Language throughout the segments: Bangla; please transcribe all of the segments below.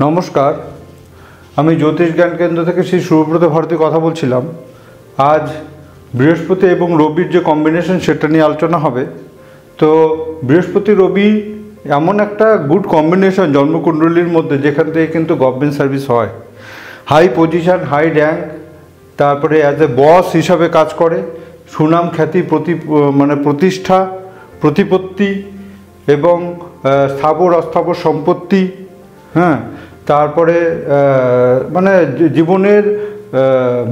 নমস্কার, আমি জ্যোতিষ জ্ঞান কেন্দ্র থেকে শ্রী সুব্রত ভারতী কথা বলছিলাম। আজ বৃহস্পতি এবং রবির যে কম্বিনেশন সেটা নিয়ে আলোচনা হবে। তো বৃহস্পতি রবি এমন একটা গুড কম্বিনেশন জন্মকুণ্ডলীর মধ্যে, যেখান থেকে কিন্তু গভর্নমেন্ট সার্ভিস হয়, হাই পজিশন, হাই র্যাঙ্ক, তারপরে অ্যাজ এ বস হিসাবে কাজ করে, সুনাম খ্যাতি, প্রতিষ্ঠা, প্রতিপত্তি এবং স্থাবর অস্থাবর সম্পত্তি, হ্যাঁ, তারপরে জীবনের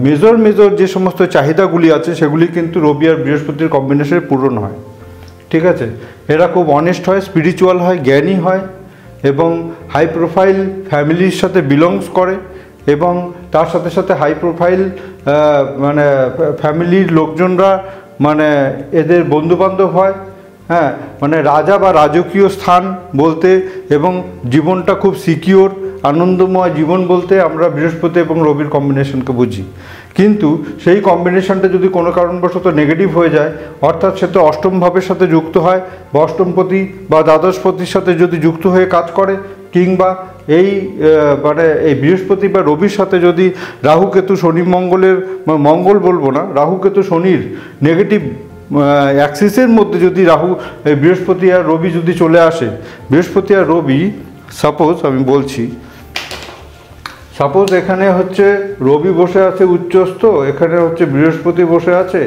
মেজর যে সমস্ত চাহিদাগুলি আছে সেগুলি কিন্তু রবি আর বৃহস্পতির কম্বিনেশনে পূরণ হয়। ঠিক আছে, এরা খুব অনেস্ট হয়, স্পিরিচুয়াল হয়, জ্ঞানী হয় এবং হাই প্রোফাইল ফ্যামিলির সাথে বিলংস করে এবং তার সাথে সাথে হাই প্রোফাইল ফ্যামিলির লোকজনরা এদের বন্ধুবান্ধব হয়। হ্যাঁ, রাজা বা রাজকীয় স্থান বলতে এবং জীবনটা খুব সিকিওর আনন্দময় জীবন বলতে আমরা বৃহস্পতি এবং রবির কম্বিনেশনকে বুঝি। কিন্তু সেই কম্বিনেশনটা যদি কোনো কারণবশত নেগেটিভ হয়ে যায়, অর্থাৎ সে তো অষ্টম ভাবের সাথে যুক্ত হয় বা অষ্টমপতি বা দ্বাদশপতির সাথে যদি যুক্ত হয়ে কাজ করে, কিংবা এই বৃহস্পতি বা রবির সাথে যদি রাহুকেতু শনি মঙ্গলের, মঙ্গল বলবো না, রাহুকেতু শনির নেগেটিভ অ্যাক্সিসের মধ্যে যদি বৃহস্পতি আর রবি যদি চলে আসে, বৃহস্পতি আর রবি সাপোজ আমি বলছি, সাপোজ এখানে হচ্ছে রবি বসে আছে উচ্চস্থ, এখানে হচ্ছে বৃহস্পতি বসে আছে,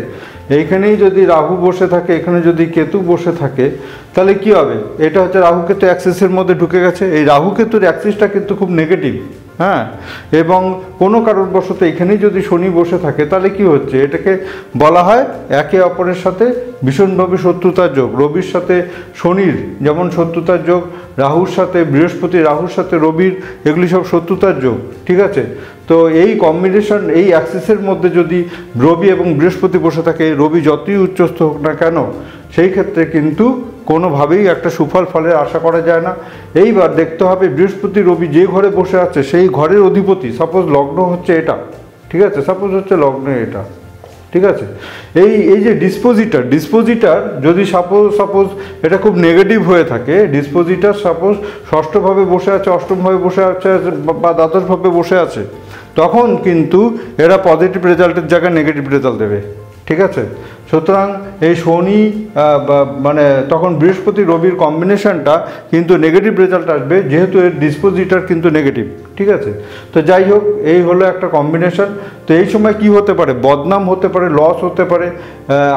এইখানেই যদি রাহু বসে থাকে, এখানে যদি কেতু বসে থাকে, তাহলে কি হবে? এটা হচ্ছে রাহুকেতু অ্যাক্সিসের মধ্যে ঢুকে গেছে। এই রাহুকেতুর অ্যাক্সিসটা কিন্তু খুব নেগেটিভ, হ্যাঁ, এবং কোনো কারণবশত এখানেই যদি শনি বসে থাকে, তাহলে কি হচ্ছে? এটাকে বলা হয় একে অপরের সাথে ভীষণভাবে শত্রুতার যোগ। রবির সাথে শনির যেমন শত্রুতার যোগ, রাহুর সাথে বৃহস্পতি, রাহুর সাথে রবির, এগুলি সব শত্রুতার যোগ। ঠিক আছে, তো এই কম্বিনেশন, এই অ্যাক্সিসের মধ্যে যদি রবি এবং বৃহস্পতি বসে থাকে, রবি যতই উচ্চস্থ হোক না কেন, সেই ক্ষেত্রে কিন্তু কোনোভাবেই একটা সুফল ফলের আশা করা যায় না। এইবার দেখতে হবে বৃহস্পতি রবি যে ঘরে বসে আছে সেই ঘরের অধিপতি, সাপোজ লগ্ন হচ্ছে এটা, ঠিক আছে, সাপোজ হচ্ছে লগ্ন এটা, ঠিক আছে, এই যে ডিসপোজিটার যদি সাপোজ এটা খুব নেগেটিভ হয়ে থাকে, ডিসপোজিটার সাপোজ ষষ্ঠভাবে বসে আছে, অষ্টমভাবে বসে আছে বা দ্বাদশভাবে বসে আছে, তখন কিন্তু এরা পজিটিভ রেজাল্টের জায়গায় নেগেটিভ রেজাল্ট দেবে। ঠিক আছে, সুতরাং এই শনি তখন বৃহস্পতি রবির কম্বিনেশনটা কিন্তু নেগেটিভ রেজাল্ট আসবে, যেহেতু এর ডিসপোজিটার কিন্তু নেগেটিভ। ঠিক আছে, তো যাই হোক, এই হলো একটা কম্বিনেশন। তো এই সময় কি হতে পারে? বদনাম হতে পারে, লস হতে পারে,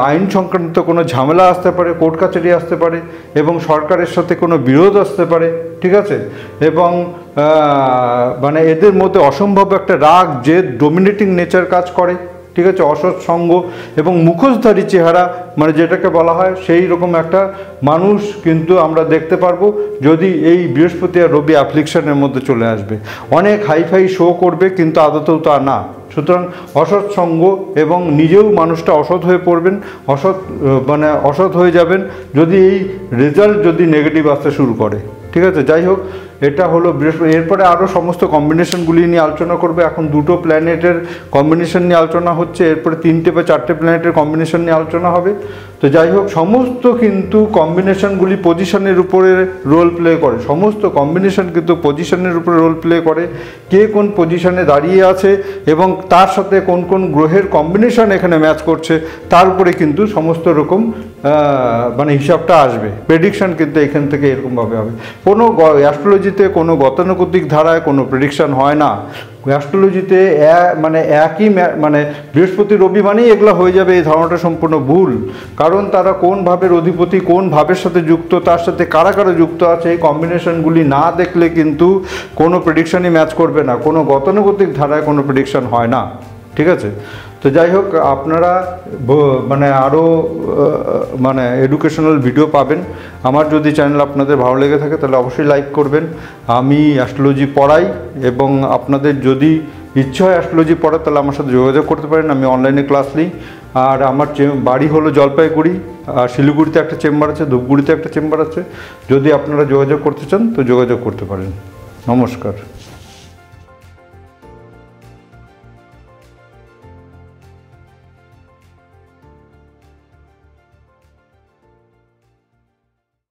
আইন সংক্রান্ত কোনো ঝামেলা আসতে পারে, কোর্ট কাছারি আসতে পারে এবং সরকারের সাথে কোনো বিরোধ আসতে পারে। ঠিক আছে, এবং এদের মধ্যে অসম্ভব একটা রাগ, জেদ, ডোমিনেটিং নেচার কাজ করে। ঠিক আছে, অসৎ সঙ্গ এবং মুখোশধারী চেহারা, যেটাকে বলা হয় সেই রকম একটা মানুষ কিন্তু আমরা দেখতে পারবো যদি এই বৃহস্পতি আর রবি অ্যাফ্লিকশনের মধ্যে চলে আসবে। অনেক হাইফাই শো করবে কিন্তু আদতেও তা না। সুতরাং অসৎ সঙ্গ এবং নিজেও মানুষটা অসৎ হয়ে পড়বেন, অসৎ হয়ে যাবেন যদি এই রেজাল্ট যদি নেগেটিভ আসতে শুরু করে। ঠিক আছে, যাই হোক, এটা হলো বৃহস্পতি। এরপরে আরও সমস্ত কম্বিনেশনগুলি নিয়ে আলোচনা করবে। এখন দুটো প্ল্যানেটের কম্বিনেশন নিয়ে আলোচনা হচ্ছে, এরপরে 3টে বা 4টে প্ল্যানেটের কম্বিনেশন নিয়ে আলোচনা হবে। তো যাই হোক, সমস্ত কিন্তু কম্বিনেশনগুলি পজিশনের উপরে রোল প্লে করে, সমস্ত কম্বিনেশন কিন্তু পজিশনের উপরে রোল প্লে করে। কে কোন পজিশনে দাঁড়িয়ে আছে এবং তার সাথে কোন কোন গ্রহের কম্বিনেশন এখানে ম্যাচ করছে, তার উপরে কিন্তু সমস্ত রকম হিসাবটা আসবে। প্রেডিকশান কিন্তু এখান থেকে এরকমভাবে হবে। কোনো অ্যাস্ট্রোলজিতে কোনো গতানুগতিক ধারায় কোনো প্রেডিকশান হয় না। অ্যাস্ট্রোলজিতে একই বৃহস্পতি রবি মানেই এগুলো হয়ে যাবে, এই ধারণাটা সম্পূর্ণ ভুল। কারণ তারা কোন ভাবের অধিপতি, কোন ভাবের সাথে যুক্ত, তার সাথে কারা কারা যুক্ত আছে, এই কম্বিনেশনগুলি না দেখলে কিন্তু কোনো প্রেডিকশানই ম্যাচ করবে না। কোনো গতানুগতিক ধারায় কোনো প্রেডিকশান হয় না। ঠিক আছে, তো যাই হোক, আপনারা আরও এডুকেশনাল ভিডিও পাবেন। আমার যদি চ্যানেল আপনাদের ভালো লেগে থাকে তাহলে অবশ্যই লাইক করবেন। আমি অ্যাস্ট্রোলজি পড়াই এবং আপনাদের যদি ইচ্ছা হয় অ্যাস্ট্রোলজি পড়ার, তাহলে আমার সাথে যোগাযোগ করতে পারেন। আমি অনলাইনে ক্লাস নিই। আর আমার বাড়ি হলো জলপাইগুড়ি, আর শিলিগুড়িতে একটা চেম্বার আছে, ধূপগুড়িতে একটা চেম্বার আছে। যদি আপনারা যোগাযোগ করতে চান তো যোগাযোগ করতে পারেন। নমস্কার।